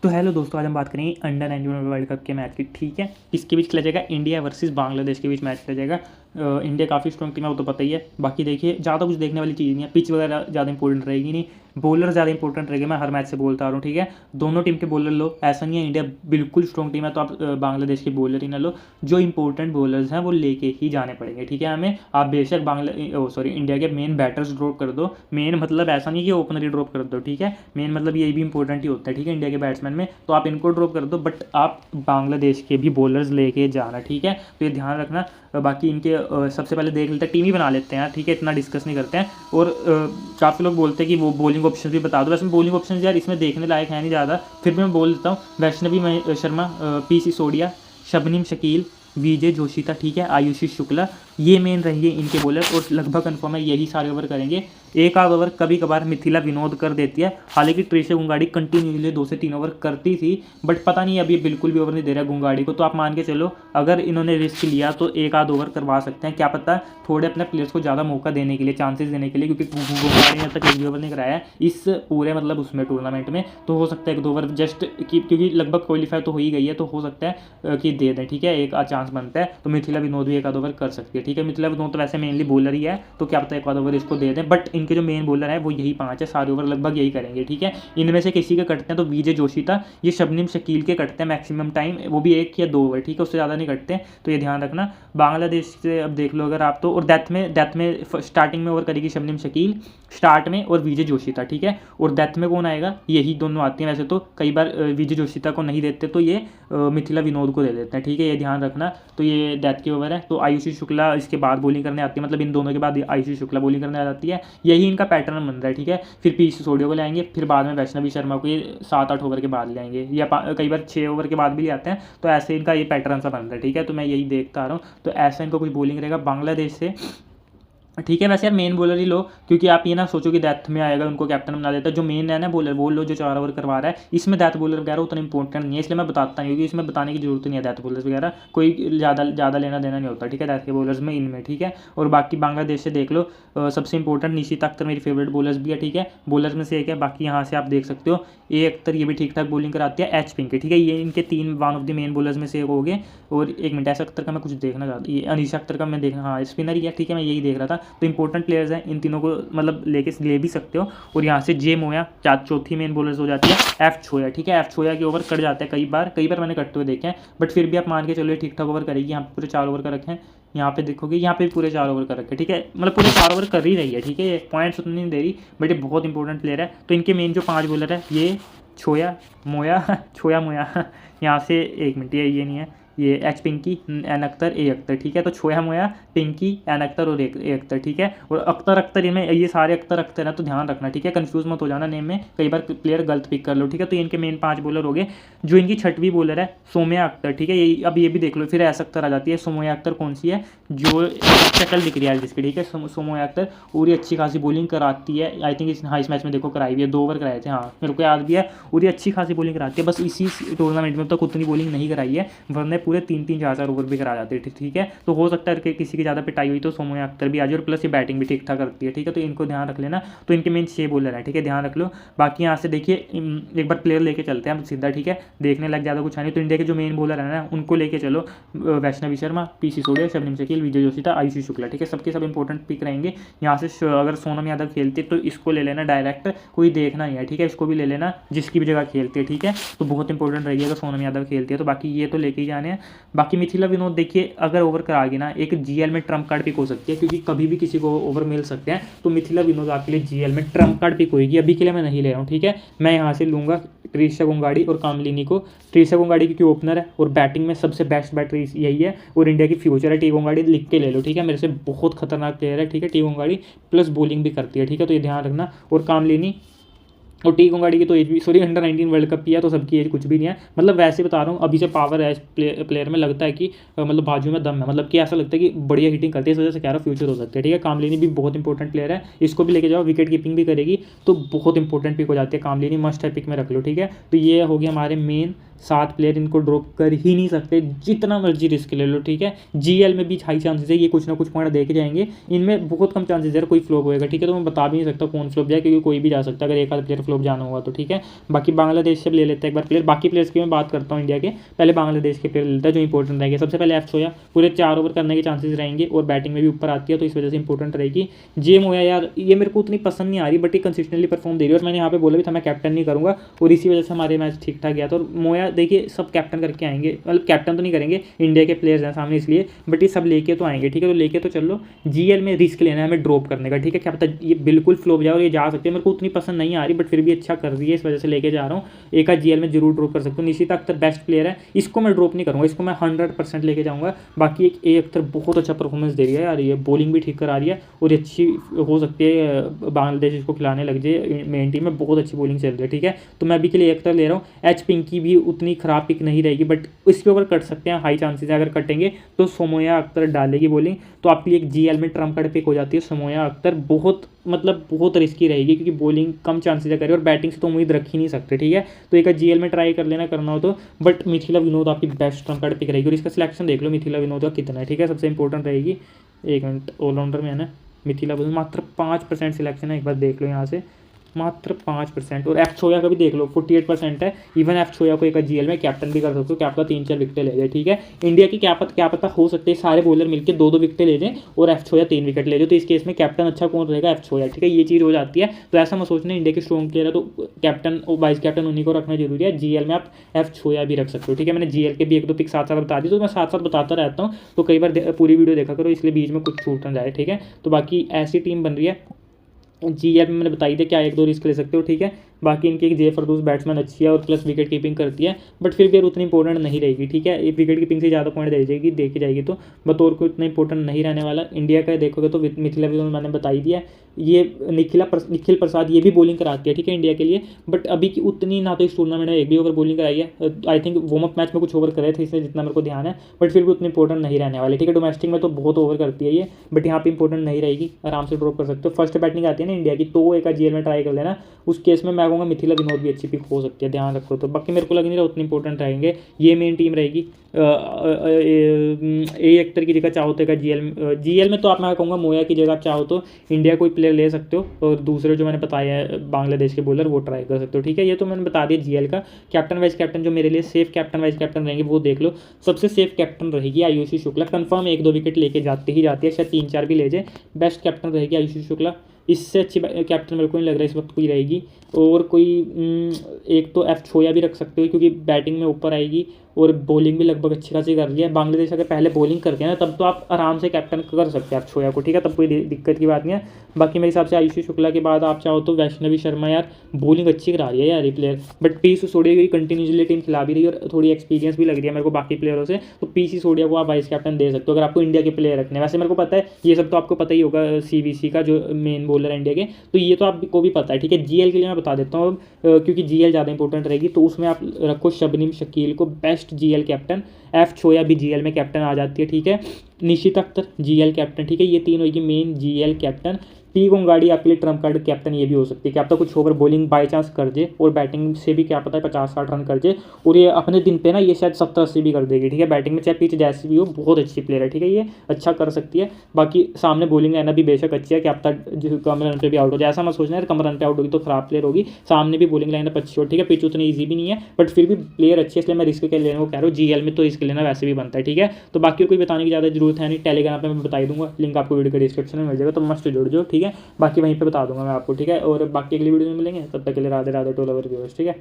तो हेलो दोस्तों, आज हम बात करेंगे अंडर 19 वर्ल्ड कप के मैच की। ठीक है, किसके बीच खेला जाएगा? इंडिया वर्सेस बांग्लादेश के बीच मैच खेला जाएगा। इंडिया काफ़ी स्ट्रॉन्ग टीम है, वो तो पता ही है। बाकी देखिए, ज़्यादा कुछ देखने वाली चीज़ नहीं है, पिच वगैरह ज़्यादा इंपॉर्टेंट रहेगी नहीं, बॉलर ज़्यादा इंपॉर्टेंट रहेगा। मैं हर मैच से बोलता आ रहा हूँ, ठीक है। दोनों टीम के बॉलर लो, ऐसा नहीं है इंडिया बिल्कुल स्ट्रॉन्ग टीम है तो आप बांग्लादेश के बॉलर ही ना लो। जो इंपॉर्टेंट बॉलर्स हैं वो लेके ही जाने पड़ेंगे, ठीक है हमें। आप बेशक इंडिया के मेन बैटर्स ड्रॉप कर दो। मेन मतलब ऐसा नहीं कि ओपनर ही ड्रॉप कर दो, ठीक है। मेन मतलब ये भी इंपॉर्टेंट ही होता है, ठीक है, इंडिया के बैट्समैन में। तो आप इनको ड्रॉप कर दो, बट आप बांग्लादेश के भी बॉलर्स लेके जाना, ठीक है। तो ये ध्यान रखना। बाकी इनके सबसे पहले देख लेते हैं, टीम ही बना लेते हैं, ठीक है, इतना डिस्कस नहीं करते हैं। और काफ़ी लोग बोलते हैं कि वो बॉलिंग ऑप्शन भी बता दो। वैसे बॉलिंग ऑप्शन यार इसमें देखने लायक है नहीं ज़्यादा, फिर भी मैं बोल देता हूँ। वैष्णवी शर्मा, पी सिसोदिया, शबनम शकील, विजय जोशिता, ठीक है, आयुषी शुक्ला, ये मेन रहेंगे इनके बॉलर। और लगभग कन्फर्म है यही सारे ओवर करेंगे। एक आध ओवर कभी कभार मिथिला विनोद कर देती है। हालांकि ट्रेशा गुंगाड़ी कंटिन्यूसली 2 से 3 ओवर करती थी, बट पता नहीं अभी बिल्कुल भी ओवर नहीं दे रहा गुंगाड़ी को। तो आप मान के चलो, अगर इन्होंने रिस्क लिया तो एक आध ओवर करवा सकते हैं, क्या पता, थोड़े अपने प्लेयर्स को ज़्यादा मौका देने के लिए, चांसेस देने के लिए। क्योंकि गुंगाड़ी ने अब तक एक भी ओवर नहीं कराया है इस पूरे मतलब उसमें टूर्नामेंट में। तो हो सकता है 1-2 ओवर जस्ट क्योंकि लगभग क्वालिफाई तो हो ही गई है, तो हो सकता है कि दे दें, ठीक है, एक चांस बनता है। तो मिथिला विनोद भी एक आध ओवर कर सकती है, ठीक है। मिथिला विनोद तो वैसे मेनली बॉलर ही है, तो क्या पता एक आध ओवर इसको दे दें। बट इनके जो मेन बॉलर है वो यही 5 है, सारे ओवर लगभग यही करेंगे, ठीक है। इनमें से किसी के कटते हैं तो विजय जोशिता, ये शबनम शकील के कटते हैं मैक्सिमम टाइम, वो भी 1 या 2 ओवर, ठीक है, उससे ज़्यादा नहीं कटते हैं। तो ये ध्यान रखना। बांग्लादेश से अब देख लो अगर आप तो, और डेथ में स्टार्टिंग में ओवर करेगी शबनम शकील स्टार्ट में, और विजय जोशिता, ठीक है। और डेथ में कौन आएगा? यही दोनों आती हैं। वैसे तो कई बार विजय जोशिता को नहीं देते तो ये मिथिला विनोद को दे देते हैं, ठीक है, ये ध्यान रखना। तो ये डेथ के ओवर है। तो आयुषी शुक्ला इसके बाद बॉलिंग करने आती है, मतलब इन दोनों के बाद आयुषी शुक्ला बॉलिंग करने आ जाती है। यही इनका पैटर्न बन रहा है, ठीक है। फिर पी सिसोदिया को लाएंगे, फिर बाद में वैष्णवी शर्मा को ये 7-8 ओवर के बाद लाएंगे, या कई बार 6 ओवर के बाद भी आते हैं। तो ऐसे इनका ये पैटर्न सा बन रहा है, ठीक है। तो मैं यही देखता आ रहा हूँ। तो ऐसा इनको कुछ बॉलिंग रहेगा बांग्लादेश से, ठीक है। वैसे यार मेन बॉलर ही लो, क्योंकि आप ये ना सोचो कि डेथ में आएगा उनको कैप्टन बना देता है। जो मेन है ना बॉलर वो लो, जो 4 ओवर करवा रहा है। इसमें डेथ बॉलर वगैरह उतना इंपॉर्टेंट नहीं है, इसलिए मैं बताता नहीं, क्योंकि इसमें बताने की जरूरत नहीं है। डेथ बॉलर्स वगैरह कोई ज़्यादा लेना देना नहीं होता, ठीक है, डेथ के बॉलर्स में, इनमें, ठीक है। और बाकी बांग्लादेश से देख लो, सबसे इंपॉर्टेंट निशिता अख्तर मेरी फेवरेट बॉलर्स भी है, ठीक है, बॉलर्स में से एक है। बाकी यहाँ से आप देख सकते हो ए अख्तर, ये भी ठीक ठाक बॉलिंग कराती है। एच पिंक, ठीक है, ये इनके 3 one of the main bowlers में से एक हो गए। और एक मिनट, एस अख्तर का मैं कुछ देखना चाहता, ये अनीशा अख्तर का मैं देखना, हाँ स्पिनर ही है, ठीक है, मैं यही देख रहा था। तो इंपॉर्टेंट प्लेयर्स हैं, इन तीनों को मतलब ले भी सकते हो। और यहाँ से जे मोया चौथी मेन बॉलर्स हो जाती है। एफ छोया, ठीक है, एफ छोया के ओवर कट जाते हैं कई बार मैंने कटते हुए देखे हैं। बट फिर भी आप मान के चलो ठीक ठाक ओवर करेगी। यहाँ पे पूरे 4 ओवर का रखे हैं, यहाँ पे देखोगे यहाँ पे पूरे 4 ओवर का रखे, ठीक है, मतलब पूरे 4 ओवर कर ही रही है, ठीक है। ये पॉइंट्स उतनी नहीं दे रही, बट ये बहुत इंपॉर्टेंट प्लेयर है। तो इनके मेन जो 5 बॉलर है, ये छोया मोया छोया मोया यहाँ से एक मिनट, ये नहीं है, ये एच पिंकी एन अख्तर ए अख्तर, ठीक है। तो छोया मोया, पिंकी, एन अख्तर और ए अख्तर, ठीक है। और अख्तर इनमें ये सारे अख्तर है, तो ध्यान रखना, ठीक है, कंफ्यूज मत हो जाना नेम में, कई बार प्लेयर गलत पिक कर लो, ठीक है। तो इनके मेन 5 बॉलर हो गए। जो इनकी 6वीं बॉलर है सोम्या अख्तर, ठीक है, ये अब ये भी देख लो, फिर एस अख्तर आ जाती है। सोम्या अख्तर कौन सी है? जो शक्ल दिख रही है जिसकी, ठीक है, सोम्या अख्तर, और ये अच्छी खासी बॉलिंग कराती है। आई थिंक इस मैच में देखो कराई हुई है, 2 ओवर कराए थे, हाँ मेरे को याद भी है। और ये अच्छी खासी बॉलिंग कराती है, बस इसी टूर्नामेंट में तक उतनी बॉलिंग नहीं कराई है, वरना पूरे 3-3 4-4 ओवर भी करा जाते हैं, ठीक है। तो हो सकता है कि किसी की ज़्यादा पिटाई हुई तो सोम्या अख्तर भी आ जाए, और प्लस ये बैटिंग भी ठीक ठाक करती है, ठीक है। तो इनको ध्यान रख लेना। तो इनके मेन 6 बॉलर हैं, ठीक है, ध्यान रख लो। बाकी यहाँ से देखिए एक बार प्लेयर लेके चलते हैं हम सीधा, ठीक है, देखने लग ज़्यादा कुछ है नहीं। तो इंडिया के जो मेन बॉलर है ना उनको लेके चलो, वैष्णवी शर्मा, पी सिसोदिया, शबनम शकील, विजय जोशिता, आयुषी शुक्ला, ठीक है, सबके सब इंपॉर्टेंट पिक रहेंगे। यहाँ से अगर सोनम यादव खेलती है तो इसको ले लेना डायरेक्ट, कोई देखना नहीं है, ठीक है, इसको भी ले लेना जिसकी भी जगह खेलती है, ठीक है। तो बहुत इंपॉर्टेंट रहेगी अगर सोनम यादव खेलती है तो। बाकी ये तो लेके ही जाने हैं। बाकी मिथिला विनोद देखिए, अगर ओवर करागी ना, एक जीएल में ट्रम्प कार्ड पिक हो सकती है, क्योंकि कभी भी किसी को ओवर मिल सकते हैं। तो मिथिला विनोद आपके लिए जीएल में ट्रम्प कार्ड पिक होगी। अभी के लिए मैं नहीं ले रहा हूँ, ठीक है। मैं यहाँ से लूँगा ट्रेशा गुंगाड़ी और कामलिनी को। ट्रेशा गुंगाड़ी क्योंकि ओपनर है और बैटिंग में सबसे बेस्ट बैटर यही है, और इंडिया की फ्यूचर है। टी गुंगाड़ी लिख के ले लो, ठीक है, मेरे से बहुत खतरनाक प्लेयर है, ठीक है, टी गुंगाड़ी, प्लस बॉलिंग भी करती है, ठीक है। तो ये ध्यान रखना। और कामलिनी और टी गुंगाड़ी की तो एज भी, सॉरी, अंडर 19 वर्ल्ड कप की है, तो सबकी एज कुछ भी नहीं है। मतलब वैसे बता रहा हूँ, अभी से पावर है इस प्लेयर में, लगता है कि मतलब बाजू में दम है, मतलब कि ऐसा लगता है कि बढ़िया हिटिंग करती है, इस वजह से कह रहा हूँ फ्यूचर हो सकता है, ठीक है। कामलिनी भी बहुत इंपॉर्टेंट प्लेयर है, इसको भी लेके जाओ, विकेट कीपिंग भी करेगी, तो बहुत इंपॉर्टेंट पिक हो जाती है कामलिनी, मस्ट है पिक में रख लो, ठीक है। तो ये हो गया हमारे मेन 7 प्लेयर इनको ड्रॉप कर ही नहीं सकते, जितना मर्जी रिस्क ले लो, ठीक है। जीएल में भी हाई चांसेस है ये कुछ ना कुछ पॉइंट देके जाएंगे, इनमें बहुत कम चांसेस है कोई फ्लॉप होएगा, ठीक है। तो मैं बता भी नहीं सकता कौन फ्लॉप जाए, क्योंकि कोई भी जा सकता है अगर एक आध प्लेयर फ्लॉप जाना होगा तो, ठीक है। बाकी बांग्लादेश से ले लेते हैं एक बार प्लेयर। बाकी प्लेयर्स की मैं बात करता हूँ इंडिया के, पहले बांग्लादेश के प्लेयर लेता है जो इंपॉर्टेंट रहेंगे। सबसे पहले एफ सोया, पूरे 4 ओवर करने के चांसेस रहेंगे और बैटिंग में भी ऊपर आती है, तो इस वजह से इंपॉर्टेंट रहेगी। जे मोया यार ये मेरे को उतनी पसंद नहीं आ रही, बट ये कंसिस्टेंटली परफॉर्म दे रही है, और मैंने यहाँ पे बोला भी था मैं कैप्टन नहीं करूँगा, और इसी वजह से हमारे मैच ठीक ठाक गया था। और मोया देखिए सब कैप्टन करके आएंगे, मतलब कैप्टन तो नहीं करेंगे, इंडिया के प्लेयर्स हैं सामने इसलिए, बट ये सब लेके तो आएंगे, ठीक है। तो लेके तो चलो, जीएल में रिस्क लेना है हमें ड्रॉप करने का, ठीक है। क्या पता ये बिल्कुल फ्लॉप जाए और ये जा सकती है, मेरे को उतनी पसंद नहीं आ रही, बट फिर भी अच्छा कर रही है, इस वजह से लेके जा रहा हूँ। एक आध जीएल में जरूर ड्रॉप कर सकता हूँ। निशिता अख्तर बेस्ट प्लेयर है, इसको मैं ड्रॉप नहीं करूँगा, इसको मैं 100% लेके जाऊँगा। बाकी एक ए अख्तर बहुत अच्छा परफॉर्मेंस दे रही है यार, ये बॉलिंग भी ठीक करा रही है और अच्छी हो सकती है, बांग्लादेश इसको खिलाने लग जाए, मेन टीम में बहुत अच्छी बॉलिंग चल रही है, ठीक है। तो मैं अभी के लिए अख्तर ले रहा हूँ। एच पिंकी भी उतनी खराब पिक नहीं रहेगी, बट इसके ऊपर कट सकते हैं, हाई चांसेस है अगर कटेंगे तो सोमोया अख्तर डालेगी बॉलिंग, तो आपके लिए एक जीएल में ट्रम्प कार्ड पिक हो जाती है सोमोया अख्तर। बहुत मतलब बहुत रिस्की रहेगी, क्योंकि बॉलिंग कम चांसेस है करे और बैटिंग से तो उम्मीद रख ही नहीं सकते, ठीक है। तो एक जीएल में ट्राई कर लेना करना हो तो, बट मिथिला विनोद आपकी बेस्ट ट्रम्प कार्ड पिक रहेगी, और इसका सिलेक्शन देख लो मिथिला विनोद का कितना है, ठीक है। सबसे इंपॉर्टेंट रहेगी, एक मिनट, ऑलराउंडर में है ना मिथिला विनोद, मात्र 5% सिलेक्शन है, एक बार देख लो यहाँ से, मात्र 5%। और एफ छोया का भी देख लो 48% है। इवन एफ छोया को एक जीएल में कैप्टन भी कर सकते हो, क्या पता 3-4 विकेटें ले जाए, ठीक है। इंडिया की क्या पता हो सकते हैं सारे बॉलर मिलकर 2-2 विकेटें ले जाएं और एफ छोया 3 विकेट ले जाए, तो इस केस में कैप्टन अच्छा कौन रहेगा, एफ छोया, ठीक है। ये चीज़ हो जाती है, तो ऐसा मैं सोचना इंडिया के स्ट्रॉन्ग प्लेयर है तो कैप्टन और वाइस कैप्टन उन्हीं को रखना जरूरी है। जीएल में आप एफ छोया भी रख सकते हो, ठीक है। मैंने जीएल के भी 1-2 पिक साथ साथ बता दी, तो मैं साथ साथ बताता रहता हूँ, तो कई बार पूरी वीडियो देखा करो, इसलिए बीच में कुछ छूट ना जाए, ठीक है। तो बाकी ऐसी टीम बन रही है। जीएल में मैंने बताई थी क्या 1-2 रिस्क ले सकते हो, ठीक है। बाकी इनकी एक जे फरदूस बैट्समैन अच्छी है और प्लस विकेट कीपिंग करती है, बट फिर भी यार उतनी इंपॉर्टेंट नहीं रहेगी, ठीक है। एक विकेट कीपिंग से ज़्यादा पॉइंट दे जाएगी, देखी जाएगी, तो बतौर को इतना इंपॉर्टेंट नहीं रहने वाला। इंडिया का देखोगे तो मिथिला विनोद मैंने बताई दिया, ये निखिल प्रसाद ये भी बॉलिंग कराती है, ठीक है, इंडिया के लिए, बट अभी की उतनी ना तो इस टूर्नामेंट में एक भी ओवर बॉलिंग कराई है। I think warm up match में कुछ ओवर करे थे इससे, जितना मेरे को ध्यान है, बट फिर भी उतनी इंपॉर्टेंट नहीं रहने वाले, ठीक है। डोमेस्टिक में तो बहुत ओवर करती है ये, बट यहाँ पे इंपॉर्टेंट नहीं रहेगी, आराम से ड्रॉप कर सकते हो। फर्स्ट बैटिंग आती है ना इंडिया की, तो एक जीएल में ट्राई कर लेना, उस केस में मैं कहूँगा मिथिला विनोद भी अच्छी पिक हो सकती है, ध्यान रखो। तो बाकी मेरे को लग नहीं रहा उतनी इंपॉर्टेंट रहेंगे, ये मेन टीम रहेगी। ए अख्तर की जगह चाहो तो एक जीएल में तो आप मैं कहूँगा मोया की जगह आप चाहो तो इंडिया कोई प्लेयर ले सकते हो, और दूसरे जो मैंने बताया है बांग्लादेश के बॉलर वो ट्राई कर सकते हो, ठीक है। ये तो मैंने बता दिया जीएल का। कैप्टन वाइस कैप्टन जो मेरे लिए सेफ कैप्टन वाइस कैप्टन रहेंगे वो देख लो। सबसे सेफ कैप्टन रहेगी आयुषी शुक्ला, कंफर्म 1-2 विकेट लेके जाती ही जाती है, शायद 3-4 भी ले जाए। बेस्ट कैप्टन रहेगी आयुषी शुक्ला, इससे अच्छी कैप्टन मेरे को नहीं लग रहा है इस वक्त कोई रहेगी। और कोई एक तो एफ छोया भी रख सकते हो, क्योंकि बैटिंग में ऊपर आएगी और बॉलिंग भी लगभग अच्छी खासी कर रही है। बांग्लादेश अगर पहले बॉलिंग करते हैं ना, तब तो आप आराम से कैप्टन कर सकते हैं आप छोया को, ठीक है, तब कोई दिक्कत की बात नहीं है। बाकी मेरे हिसाब से आयुषी शुक्ला के बाद आप चाहो तो वैष्णवी शर्मा, यार बॉलिंग अच्छी करा रही है यार ये प्लेयर, बट पी सिसोदिया की कंटिन्यूसली टीम खिला भी रही है और थोड़ी एक्सपीरियंस भी लग रही है मेरे को बाकी प्लेयरों से, तो पी सिसोदिया को आप वाइस कैप्टन दे सकते हो अगर आपको इंडिया के प्लेयर रखने। वैसे मेरे को पता है ये सब तो आपको पता ही होगा, सीबीसी का जो मेन बॉलर है इंडिया के, तो ये तो आपको भी पता है, ठीक है। जीएल के लिए मैं बता देता हूँ, क्योंकि जीएल ज़्यादा इंपॉर्टेंट रहेगी, तो उसमें आप रखो शबनीम शकील को बेस्ट जीएल कैप्टन, एफ छोया भी जीएल में कैप्टन आ जाती है, ठीक है। निशिता अख्तर जीएल कैप्टन, ठीक है, ये तीन होगी मेन जीएल कैप्टन। पी गोंगाड़ी आपके लिए ट्रम्प कार्ड कैप्टन ये भी हो सकती है, क्या पता कुछ ओवर बॉलिंग बाय चांस कर दे और बैटिंग से भी क्या पता है 50-60 रन कर दे, और ये अपने दिन पे ना ये शायद 70-80 भी कर देगी, ठीक है। बैटिंग में चाहे पिच जैसी भी हो, बहुत अच्छी प्लेयर है, ठीक है, ये अच्छा कर सकती है। बाकी सामने बॉलिंग लाइनअप भी बेशक अच्छी है, क्या पता कम रन पे भी आउट हो जाए, ऐसा मैं सोचना है कम रन पे आउट होगी तो खराब प्लेयर होगी। सामने भी बॉलिंग लाइनअप अच्छी हो, ठीक है, पिच उतनी ईजी भी नहीं है, बट फिर भी प्लेयर अच्छी है, इसलिए मैं रिस्क के लेने को कह रहा हूँ। जीएल में तो रिस्क लेना वैसे भी बनता है, ठीक है। तो बाकी कोई बताने की ज़्यादा जरूरत है नहीं, टेलीग्राम पे मैं बता दूंगा, लिंक आपको वीडियो के डिस्क्रिप्शन में मिल जाएगा, तो मस्त जुड़ जाओ, ठीक है। बाकी वहीं पे बता दूंगा मैं आपको, ठीक है। और बाकी अगली वीडियो में मिलेंगे, तब तक के लिए Radhe Radhe to lover viewers, ठीक है।